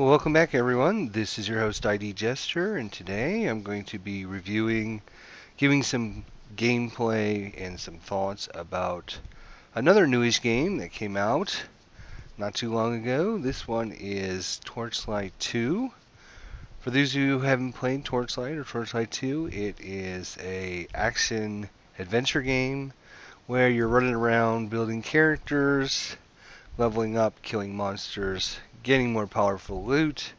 Well, welcome back everyone. This is your host ID Jester, and today I'm going to be giving some gameplay and some thoughts about another newish game that came out not too long ago. This one is Torchlight 2. For those of you who haven't played Torchlight or Torchlight 2, it is a action adventure game where you're running around building characters, leveling up, killing monsters, getting more powerful loot,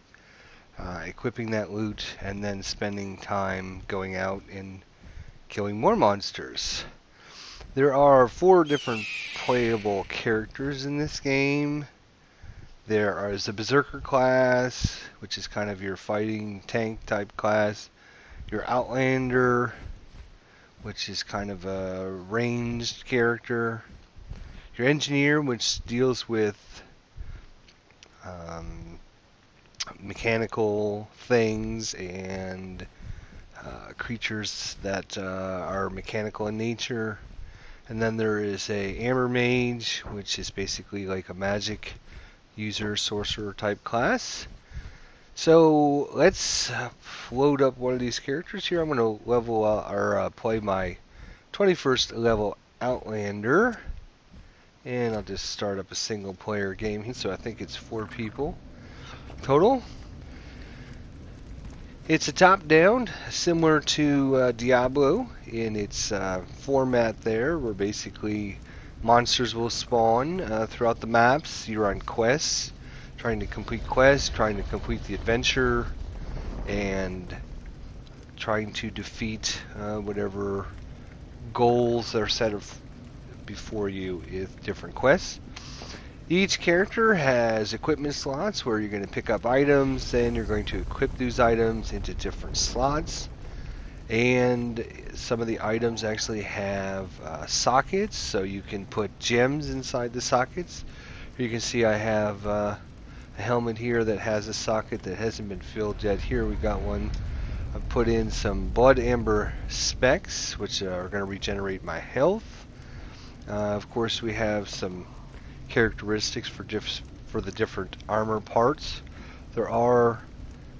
equipping that loot, and then spending time going out and killing more monsters. There are 4 different playable characters in this game. There is a Berserker class, which is kind of your fighting tank type class. Your Outlander, which is kind of a ranged character. Your Engineer, which deals with mechanical things and creatures that are mechanical in nature. And then there is a Amber Mage, which is basically like a magic user, sorcerer type class. So let's load up one of these characters here. I'm going to level or play my 21st level Outlander. And I'll just start up a single player game here. So I think it's 4 people total. It's a top-down, similar to Diablo in its format there, where basically monsters will spawn throughout the maps. You're on quests, trying to complete the adventure, and trying to defeat whatever goals are set before you with different quests. Each character has equipment slots where you're going to pick up items, then you're going to equip those items into different slots. And some of the items actually have sockets, so you can put gems inside the sockets. Here you can see I have a helmet here that has a socket that hasn't been filled yet. Here we got one. I've put in some blood amber specs, which are going to regenerate my health. Of course, we have some characteristics for the different armor parts. There are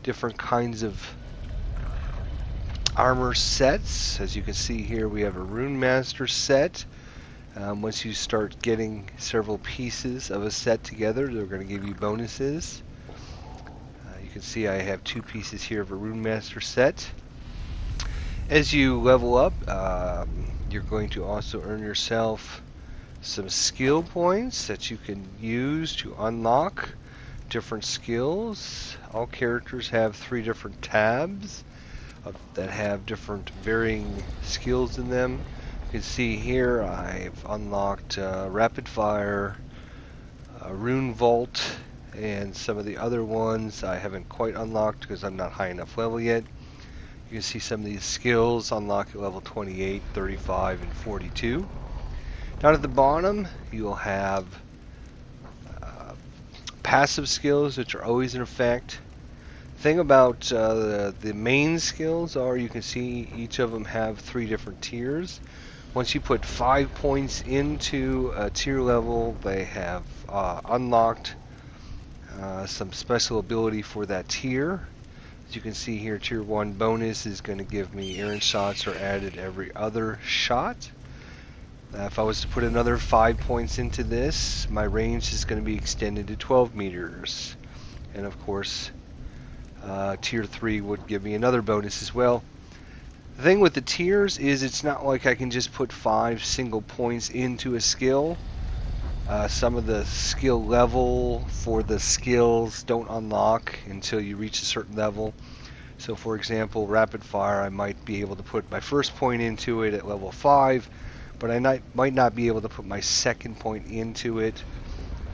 different kinds of armor sets. As you can see here, we have a Rune Master set. Once you start getting several pieces of a set together, they're going to give you bonuses. You can see I have 2 pieces here of a Rune Master set. As you level up, you're going to also earn yourself some skill points that you can use to unlock different skills. All characters have 3 different tabs that have different varying skills in them. You can see here I've unlocked Rapid Fire, Rune Vault, and some of the other ones I haven't quite unlocked because I'm not high enough level yet. You can see some of these skills unlock at level 28, 35, and 42. Down at the bottom, you'll have passive skills, which are always in effect. The thing about the main skills are you can see each of them have 3 different tiers. Once you put 5 points into a tier level, they have unlocked some special ability for that tier. As you can see here, tier 1 bonus is going to give me errant shots are added every other shot. If I was to put another 5 points into this, my range is going to be extended to 12 meters. And of course, tier 3 would give me another bonus as well. The thing with the tiers is it's not like I can just put 5 single points into a skill. Some of the skill level for the skills don't unlock until you reach a certain level. So for example, Rapid Fire, I might be able to put my first point into it at level 5, but I might not be able to put my second point into it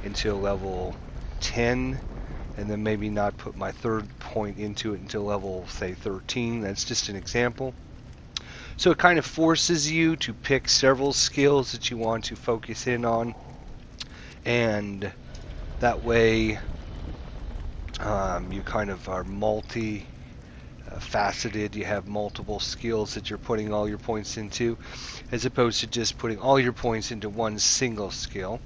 until level 10, and then maybe not put my third point into it until level, say, 13. That's just an example. So it kind of forces you to pick several skills that you want to focus in on, and that way you kind of are faceted. You have multiple skills that you're putting all your points into, as opposed to just putting all your points into one single skill.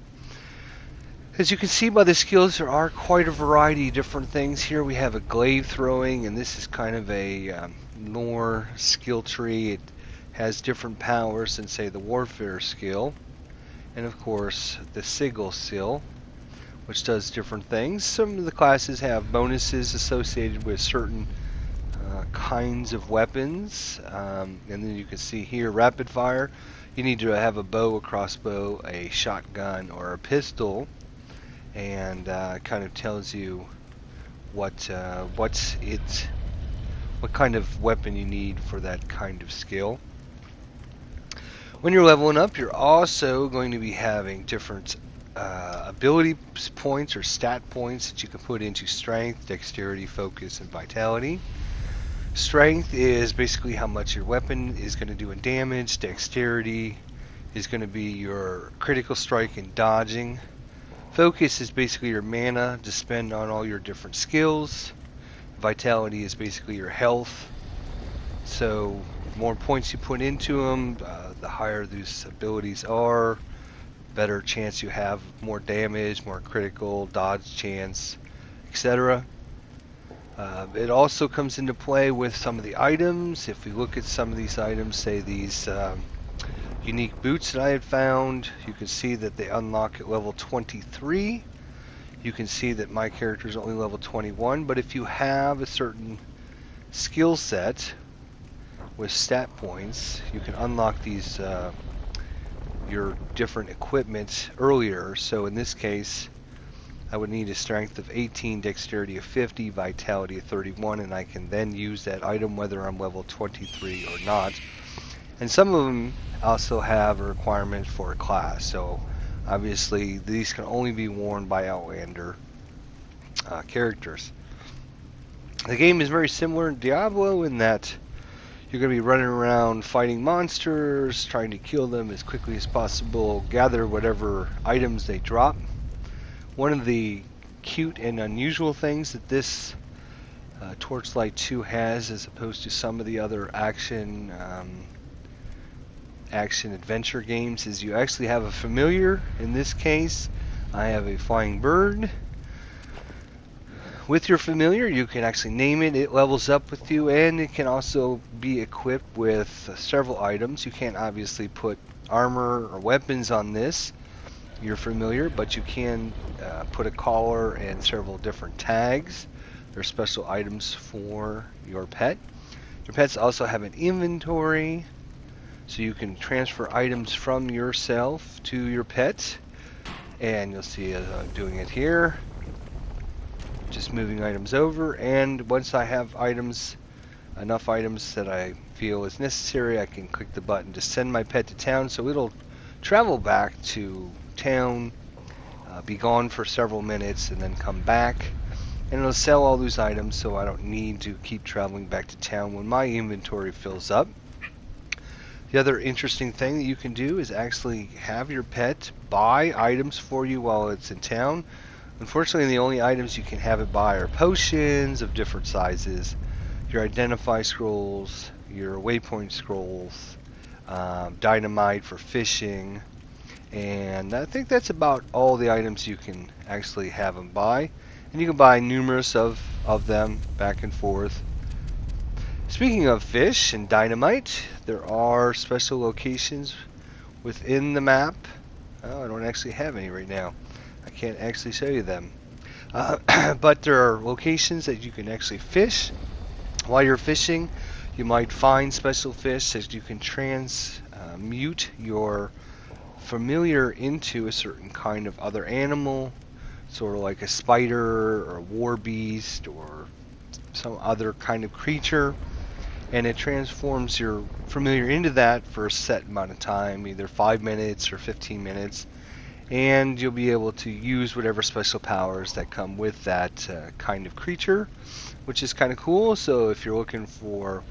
As you can see by the skills, there are quite a variety of different things. Here we have a glaive throwing, and this is kind of a more skill tree. It has different powers than, say, the warfare skill. And of course, the sigil skill, which does different things. Some of the classes have bonuses associated with certain kinds of weapons. And then you can see here, rapid fire. You need to have a bow, a crossbow, a shotgun, or a pistol. And kind of tells you what kind of weapon you need for that kind of skill. When you're leveling up, you're also going to be having different ability points or stat points that you can put into strength, dexterity, focus, and vitality. Strength is basically how much your weapon is going to do in damage. Dexterity is going to be your critical strike and dodging. Focus is basically your mana to spend on all your different skills. Vitality is basically your health. So the more points you put into them, the higher these abilities are, better chance you have, more damage, more critical, dodge chance, etc. It also comes into play with some of the items. If we look at some of these items, say these unique boots that I had found, you can see that they unlock at level 23. You can see that my character is only level 21, but if you have a certain skill set with stat points, you can unlock these your different equipment earlier. So in this case, I would need a strength of 18, dexterity of 50, vitality of 31, and I can then use that item whether I'm level 23 or not. And some of them also have a requirement for a class, so obviously these can only be worn by Outlander characters. The game is very similar to Diablo in that you're going to be running around fighting monsters, trying to kill them as quickly as possible, gather whatever items they drop. One of the cute and unusual things that this Torchlight 2 has, as opposed to some of the other action adventure games, is you actually have a familiar. In this case, I have a flying bird. With your familiar, you can actually name it. It levels up with you, and it can also be equipped with several items. You can't obviously put armor or weapons on this, your familiar, but you can put a collar and several different tags. They're special items for your pet. Your pets also have an inventory, so you can transfer items from yourself to your pet. And you'll see as I'm doing it here, just moving items over, and once I have items, enough items that I feel is necessary, I can click the button to send my pet to town, so it'll travel back to town, be gone for several minutes, and then come back, and it'll sell all those items, so I don't need to keep traveling back to town when my inventory fills up. The other interesting thing that you can do is actually have your pet buy items for you while it's in town. Unfortunately, the only items you can have it buy are potions of different sizes, your identify scrolls, your waypoint scrolls, dynamite for fishing, and I think that's about all the items you can actually have them buy. And you can buy numerous of them back and forth. Speaking of fish and dynamite, there are special locations within the map. Oh, I don't actually have any right now. I can't actually show you them. But there are locations that you can actually fish. While you're fishing, you might find special fish that you can transmute your familiar into a certain kind of other animal, sort of like a spider or a war beast or some other kind of creature. And it transforms your familiar into that for a set amount of time, either 5 minutes or 15 minutes. And you'll be able to use whatever special powers that come with that kind of creature, which is kind of cool. So if you're looking for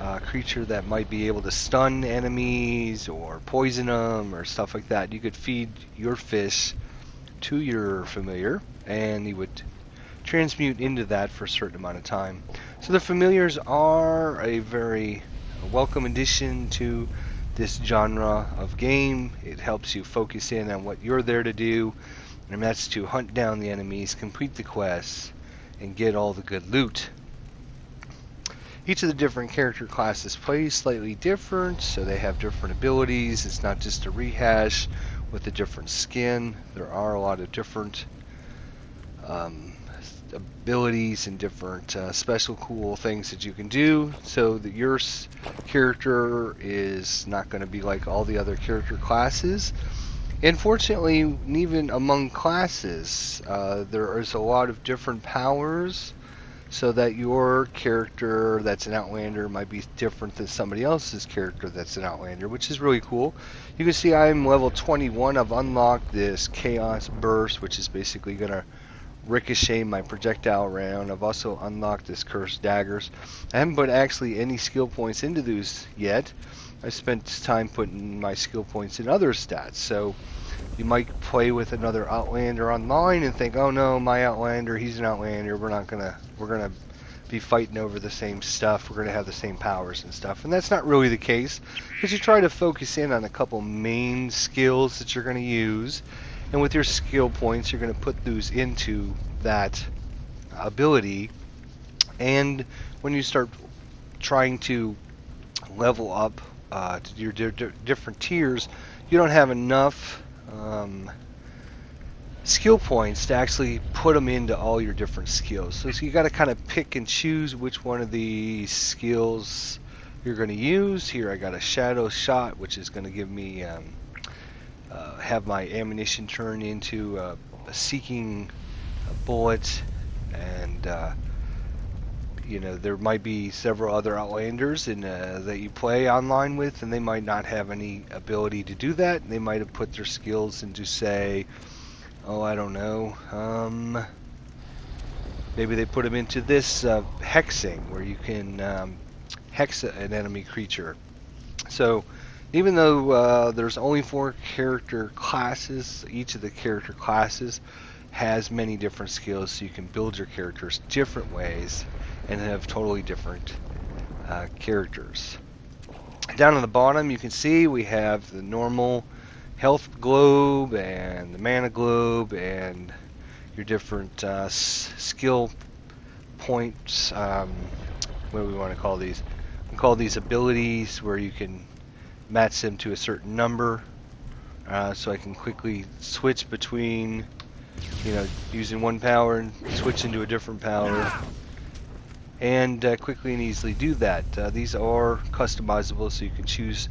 a creature that might be able to stun enemies or poison them or stuff like that, you could feed your fish to your familiar, and he would transmute into that for a certain amount of time. So the familiars are a very welcome addition to this genre of game. It helps you focus in on what you're there to do, and that's to hunt down the enemies, complete the quests, and get all the good loot. Each of the different character classes plays slightly different, so they have different abilities. It's not just a rehash with a different skin. There are a lot of different abilities and different special cool things that you can do, so that your character is not going to be like all the other character classes. Unfortunately, even among classes, there is a lot of different powers, so that your character that's an Outlander might be different than somebody else's character that's an Outlander, which is really cool. You can see I'm level 21. I've unlocked this Chaos Burst, which is basically going to ricochet my projectile around. I've also unlocked this Cursed Daggers. I haven't put actually any skill points into those yet. I spent time putting my skill points in other stats. So you might play with another Outlander online and think, oh no, my Outlander, he's an Outlander, we're gonna be fighting over the same stuff, we're gonna have the same powers and stuff. And that's not really the case, because you try to focus in on a couple main skills that you're gonna use, and with your skill points you're gonna put those into that ability. And when you start trying to level up to your different tiers, you don't have enough skill points to actually put them into all your different skills. So you got to kind of pick and choose which one of the skills you're going to use. Here I got a Shadow Shot, which is going to give me have my ammunition turn into a Seeking Bullet, and you know, there might be several other Outlanders that you play online with, and they might not have any ability to do that. They might have put their skills into, say, oh, I don't know, maybe they put them into this hexing, where you can hex an enemy creature. So even though there's only 4 character classes, each of the character classes has many different skills, so you can build your characters different ways and have totally different characters. Down on the bottom you can see we have the normal health globe and the mana globe and your different skill points. What do we want to call these? We call these abilities, where you can match them to a certain number, so I can quickly switch between, you know, using one power and switch into a different power, and quickly and easily do that. These are customizable, so you can choose.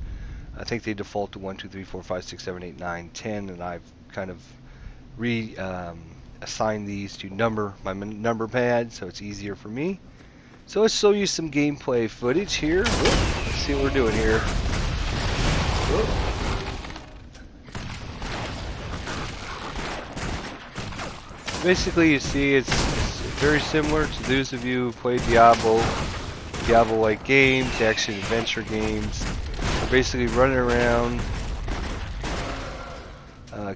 I think they default to 1, 2, 3, 4, 5, 6, 7, 8, 9, 10, and I've kind of assigned these to my number pad, so it's easier for me. So let's show you some gameplay footage here. Whoop, let's see what we're doing here. Whoop. Basically, you see it's very similar to those of you who play Diablo-like games, action-adventure games. We're basically running around,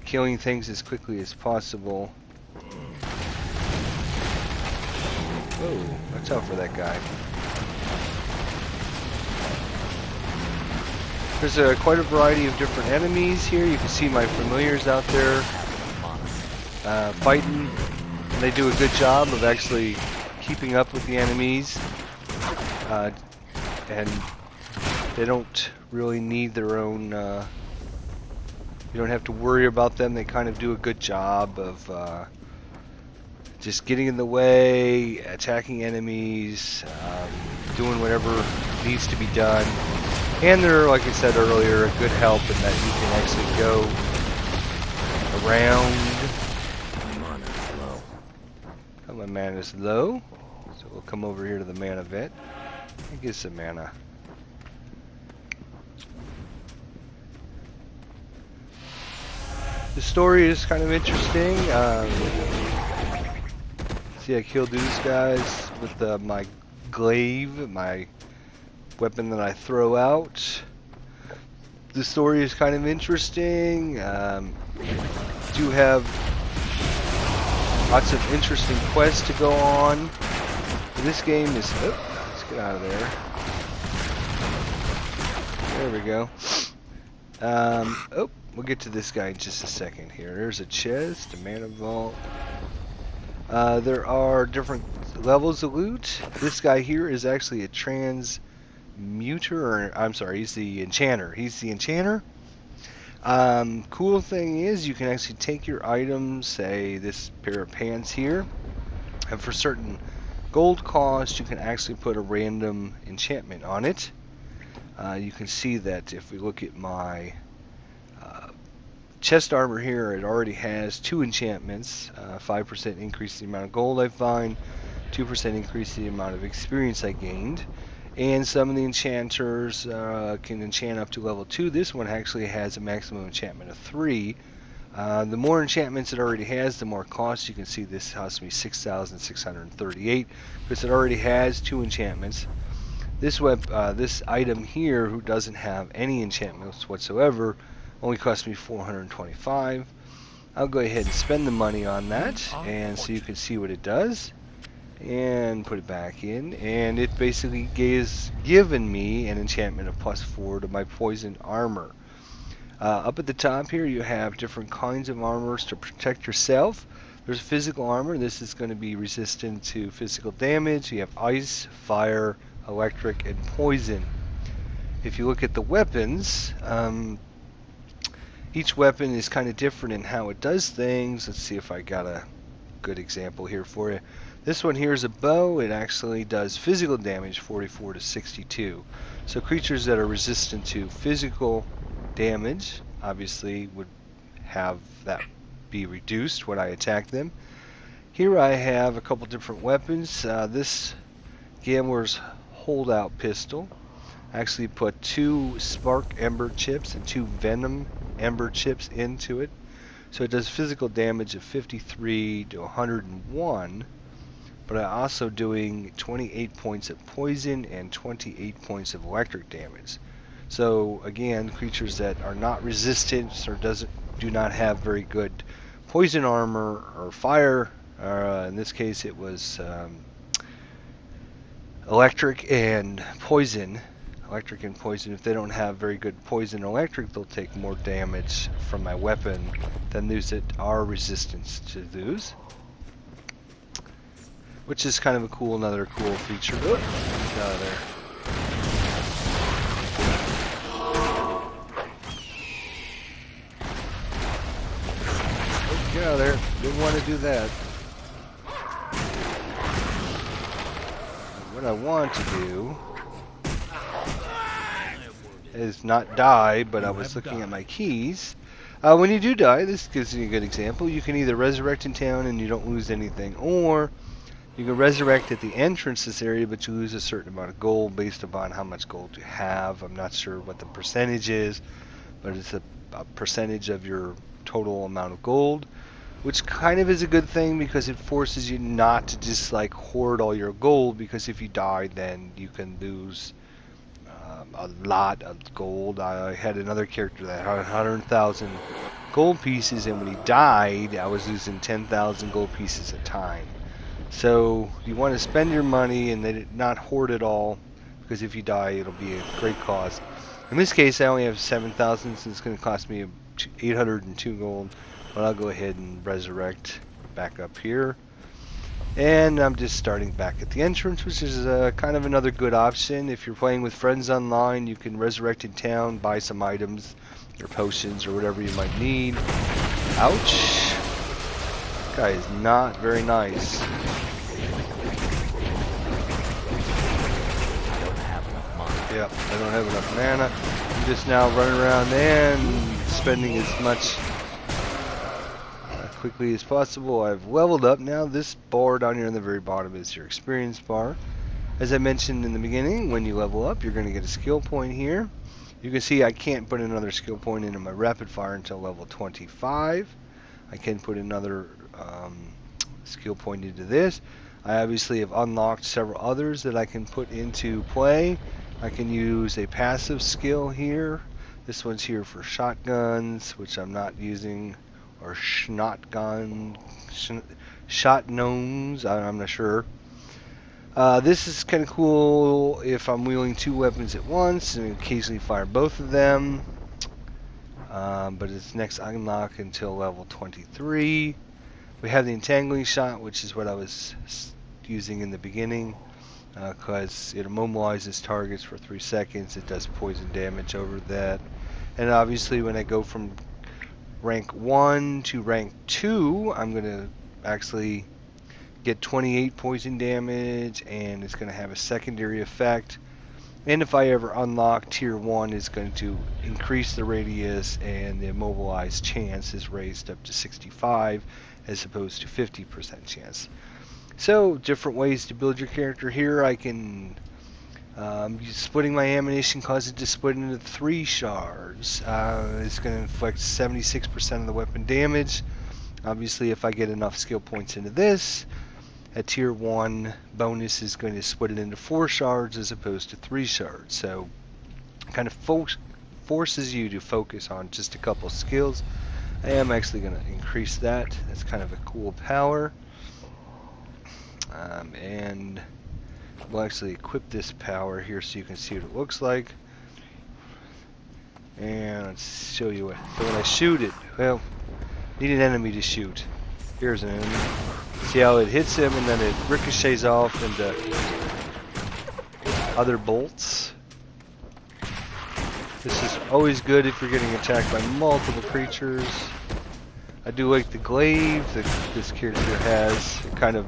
killing things as quickly as possible. Whoa, watch out for that guy. There's quite a variety of different enemies here. You can see my familiars out there fighting. And they do a good job of actually keeping up with the enemies. And they don't really need their own... you don't have to worry about them. They kind of do a good job of just getting in the way, attacking enemies, doing whatever needs to be done. And they're, like I said earlier, a good help in that you can actually go around. Oh, my mana's low, so we'll come over here to the mana vet and get some mana. The story is kind of interesting. See, I killed these guys with my glaive, my weapon that I throw out. The story is kind of interesting. Do have lots of interesting quests to go on. This game is... Oh, let's get out of there. There we go. Oh, we'll get to this guy in just a second here. There's a chest, a mana vault. There are different levels of loot. This guy here is actually a transmuter, or I'm sorry, he's the enchanter. He's the enchanter. Cool thing is you can actually take your items, say this pair of pants here, and for certain gold cost you can actually put a random enchantment on it. You can see that if we look at my chest armor here, it already has 2 enchantments. 5% increase the amount of gold I find, 2% increase the amount of experience I gained. And some of the enchanters can enchant up to level 2. This one actually has a maximum enchantment of 3. The more enchantments it already has, the more cost. You can see this cost me 6,638 because it already has 2 enchantments. This item here, who doesn't have any enchantments whatsoever, only cost me 425. I'll go ahead and spend the money on that, and so you can see what it does. And put it back in, and it basically given me an enchantment of +4 to my poison armor. Up at the top here you have different kinds of armors to protect yourself. There's physical armor. This is going to be resistant to physical damage. You have ice, fire, electric, and poison. If you look at the weapons, each weapon is kind of different in how it does things. Let's see if I got a good example here for you. This one here is a bow. It actually does physical damage 44 to 62. So creatures that are resistant to physical damage obviously would have that be reduced when I attack them. Here I have a couple different weapons. This Gambler's Holdout Pistol. I actually put 2 Spark Ember Chips and 2 Venom Ember Chips into it. So it does physical damage of 53 to 101. But I'm also doing 28 points of poison and 28 points of electric damage. So again, creatures that are not resistant or do not have very good poison armor or fire, in this case it was electric and poison. Electric and poison, if they don't have very good poison or electric, they'll take more damage from my weapon than those that are resistant to those. Which is kind of another cool feature. Oh, get out of there. Oh, get out of there. Didn't want to do that. What I want to do is not die, but I was looking at my keys. When you do die, this gives you a good example. You can either resurrect in town and you don't lose anything, or you can resurrect at the entrance to this area, but you lose a certain amount of gold based upon how much gold you have. I'm not sure what the percentage is, but it's a percentage of your total amount of gold, which kind of is a good thing because it forces you not to just like hoard all your gold, because if you die, then you can lose a lot of gold. I had another character that had 100,000 gold pieces, and when he died, I was losing 10,000 gold pieces at a time. So you want to spend your money and not hoard it all, because if you die, it'll be a great cost. In this case, I only have 7,000, so it's going to cost me 802 gold. But I'll go ahead and resurrect back up here. And I'm just starting back at the entrance, which is kind of another good option. If you're playing with friends online, you can resurrect in town, buy some items or potions or whatever you might need. Ouch! That guy is not very nice. Yep, I don't have enough mana. I'm just now running around there and spending as much quickly as possible. I've leveled up now. This bar down here in the very bottom is your experience bar. As I mentioned in the beginning, when you level up, you're going to get a skill point here. You can see I can't put another skill point into my rapid fire until level 25. I can put another skill point into this. I obviously have unlocked several others that I can put into play. I can use a passive skill here. This one's here for shotguns, which I'm not using, or shotgun, shot gnomes, I'm not sure. This is kind of cool if I'm wielding 2 weapons at once and occasionally fire both of them. but it's next unlock until level 23. We have the entangling shot, which is what I was using in the beginning, because it immobilizes targets for 3 seconds. It does poison damage over that. And obviously when I go from rank 1 to rank 2, I'm going to actually get 28 poison damage, and it's going to have a secondary effect. And if I ever unlock tier 1, it's going to increase the radius, and the immobilized chance is raised up to 65 as opposed to 50% chance. So different ways to build your character here. I can splitting my ammunition causes it to split into 3 shards. It's going to inflict 76% of the weapon damage. Obviously if I get enough skill points into this, a tier 1 bonus is going to split it into 4 shards as opposed to 3 shards. So kind of forces you to focus on just a couple skills. I am actually going to increase that. That's kind of a cool power. And we'll actually equip this power here so you can see what it looks like. And let's show you what. So when I shoot it, well, need an enemy to shoot. Here's an enemy. See how it hits him and then it ricochets off into other bolts. This is always good if you're getting attacked by multiple creatures. I do like the glaive that this character has. It kind of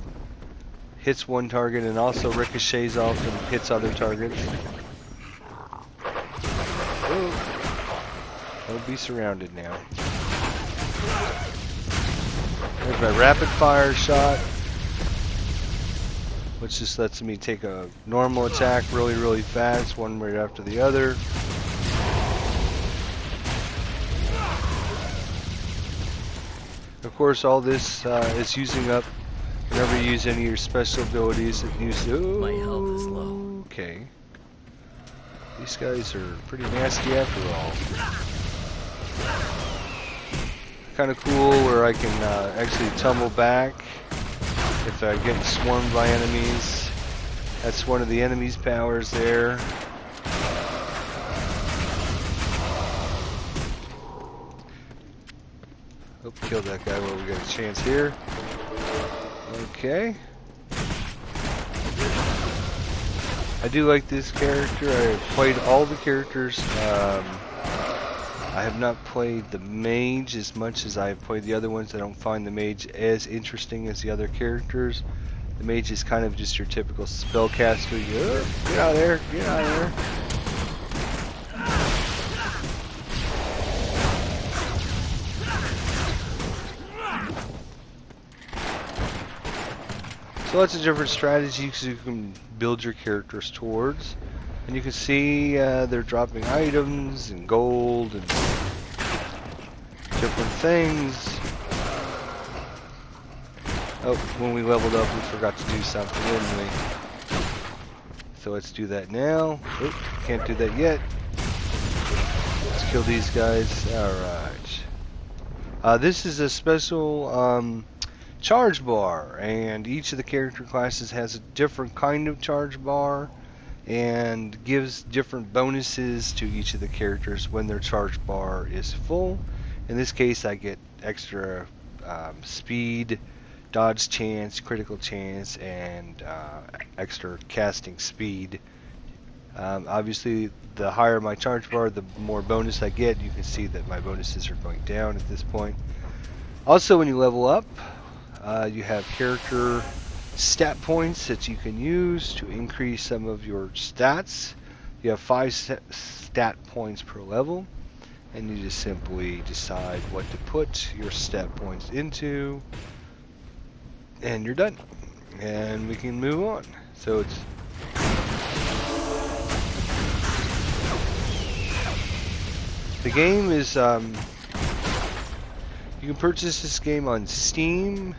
hits one target and also ricochets off and hits other targets. I'll be surrounded now. There's my rapid fire shot, which just lets me take a normal attack really fast, one right after the other. Of course, all this is using up whenever you use any of your special abilities. It uses. My health is low. Okay. These guys are pretty nasty after all. Kind of cool where I can actually tumble back if I get swarmed by enemies. That's one of the enemy's powers there. Oh, killed that guy while we got a chance here. Okay. I do like this character. I've played all the characters. I have not played the mage as much as I've played the other ones. I don't find the mage as interesting as the other characters. The mage is kind of just your typical spellcaster. Get out of there, get out of there. So lots of different strategies you can build your characters towards. And you can see they're dropping items and gold and different things. Oh, when we leveled up we forgot to do something, didn't we? So let's do that now. Oh, can't do that yet. Let's kill these guys. Alright. This is a special charge bar, and each of the character classes has a different kind of charge bar and gives different bonuses to each of the characters when their charge bar is full. In this case I get extra speed, dodge chance, critical chance, and extra casting speed. Obviously the higher my charge bar, the more bonus I get. You can see that my bonuses are going down at this point. Also when you level up, you have character stat points that you can use to increase some of your stats. You have 5 stat points per level, and you just simply decide what to put your stat points into, and you're done. And we can move on. So it's the game is you can purchase this game on Steam.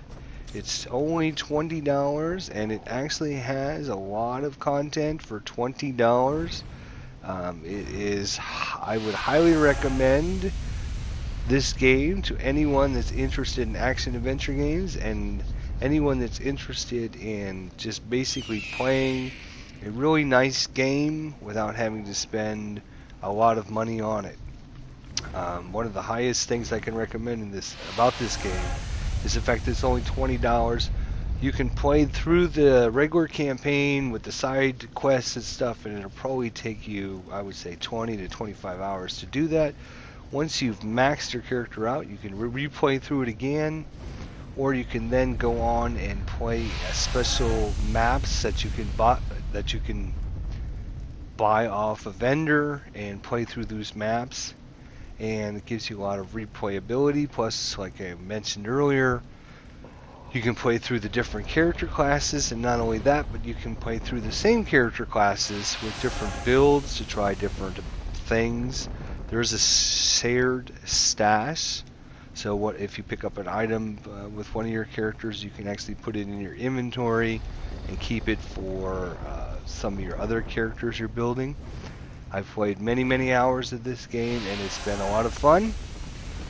It's only $20, and it actually has a lot of content for $20. I would highly recommend this game to anyone that's interested in action adventure games and anyone that's interested in just basically playing a really nice game without having to spend a lot of money on it. One of the highest things I can recommend about this game is the fact that it's only $20. You can play through the regular campaign with the side quests and stuff, and it'll probably take you, I would say, 20 to 25 hours to do that. Once you've maxed your character out, you can replay through it again, or you can then go on and play special maps that you can buy off a vendor and play through those maps, and it gives you a lot of replayability. Plus, like I mentioned earlier, you can play through the different character classes, and not only that, but you can play through the same character classes with different builds to try different things. There's a shared stash, so what if you pick up an item with one of your characters, you can actually put it in your inventory and keep it for some of your other characters you're building. I've played many hours of this game, and it's been a lot of fun.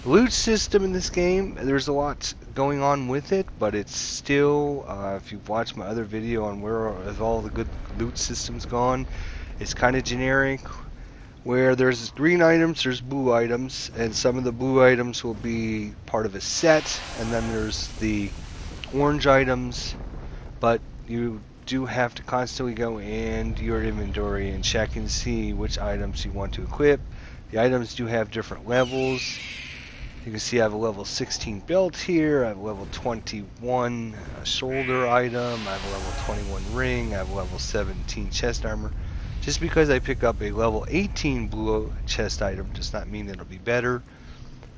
Loot system in this game, there's a lot going on with it, but it's still, if you've watched my other video on where have all the good loot systems gone, it's kind of generic, where there's green items, there's blue items, and some of the blue items will be part of a set, and then there's the orange items, but you do have to constantly go into your inventory and check and see which items you want to equip. The items do have different levels. You can see I have a level 16 belt here, I have a level 21 shoulder item, I have a level 21 ring, I have a level 17 chest armor. Just because I pick up a level 18 blue chest item does not mean it'll be better.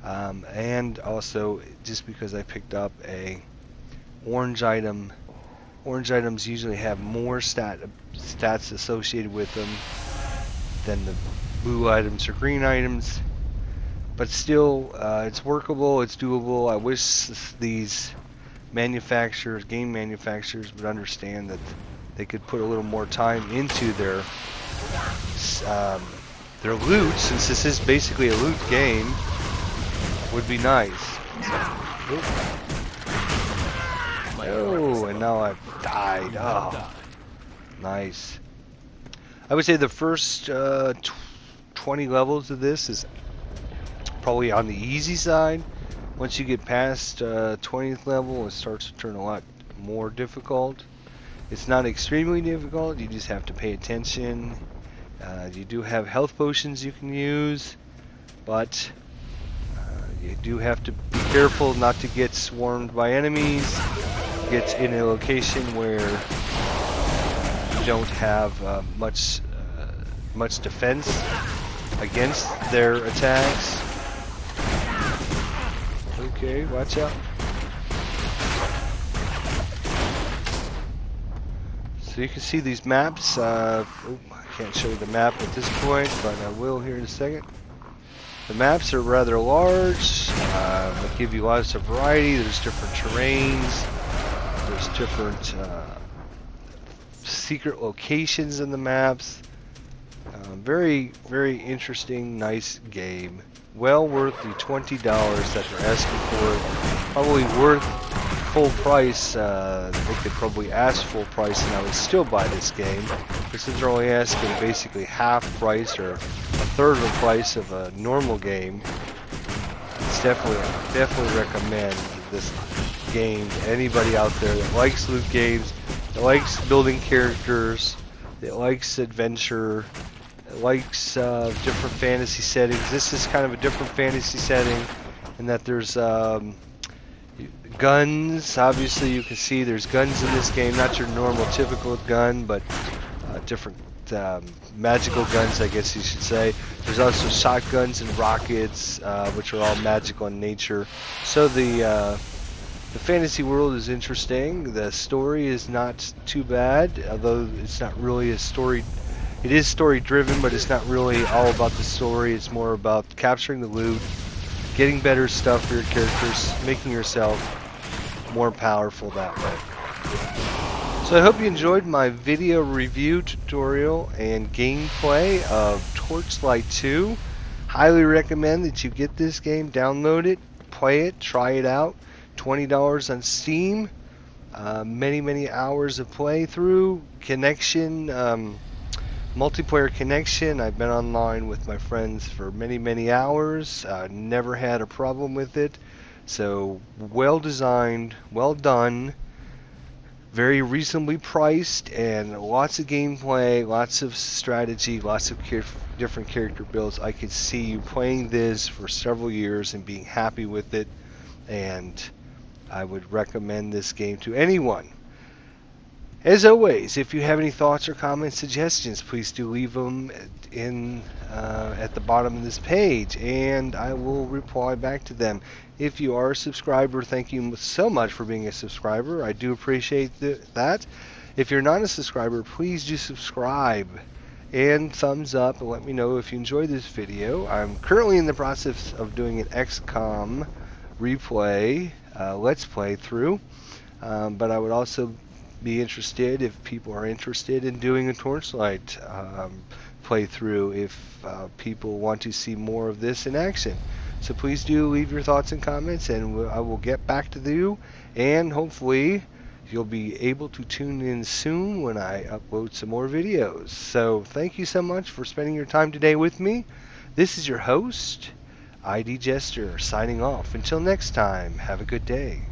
And also, just because I picked up a orange item, orange items usually have more stats associated with them than the blue items or green items. But still, it's workable, it's doable. I wish these manufacturers, game manufacturers, would understand that they could put a little more time into their loot, since this is basically a loot game. Would be nice. Oh, and now I've died. Oh, nice. I would say the first 20 levels of this is probably on the easy side. Once you get past 20th level, it starts to turn a lot more difficult. It's not extremely difficult, you just have to pay attention. You do have health potions you can use, but you do have to be careful not to get swarmed by enemies, get in a location where you don't have much defense against their attacks. Okay, watch out. So you can see these maps. I can't show you the map at this point, but I will here in a second. The maps are rather large. They give you lots of variety. There's different terrains. There's different secret locations in the maps. Very interesting, nice game. Well worth the $20 that they're asking for it. Probably worth full price. They could probably ask full price and I would still buy this game. But since they're only asking basically half price or a third of the price of a normal game, it's definitely recommend this game to anybody out there that likes loot games, that likes building characters, that likes adventure, likes different fantasy settings. This is kind of a different fantasy setting in that there's guns. Obviously you can see there's guns in this game, not your normal typical gun, but different magical guns, I guess you should say. There's also shotguns and rockets, which are all magical in nature. So the fantasy world is interesting. The story is not too bad, although it's not really a story. It is story driven, but it's not really all about the story. It's more about capturing the loot, getting better stuff for your characters, making yourself more powerful that way. So I hope you enjoyed my video review tutorial and gameplay of Torchlight 2. Highly recommend that you get this game, download it, play it, try it out. $20 on Steam. Many hours of playthrough, connection, Multiplayer connection, I've been online with my friends for many hours. Never had a problem with it. So well designed, well done, very reasonably priced, and lots of gameplay, lots of strategy, lots of different character builds. I could see you playing this for several years and being happy with it, and I would recommend this game to anyone. As always, if you have any thoughts or comments, suggestions, please do leave them in at the bottom of this page, and I will reply back to them. If you are a subscriber, thank you so much for being a subscriber. I do appreciate that. If you're not a subscriber, please do subscribe and thumbs up and let me know if you enjoyed this video. I'm currently in the process of doing an XCOM replay, let's play through, but I would also be interested if people are interested in doing a Torchlight playthrough, if people want to see more of this in action. So please do leave your thoughts and comments, and I will get back to you, and hopefully you'll be able to tune in soon when I upload some more videos. So thank you so much for spending your time today with me. This is your host, ID Jester, signing off. Until next time, have a good day.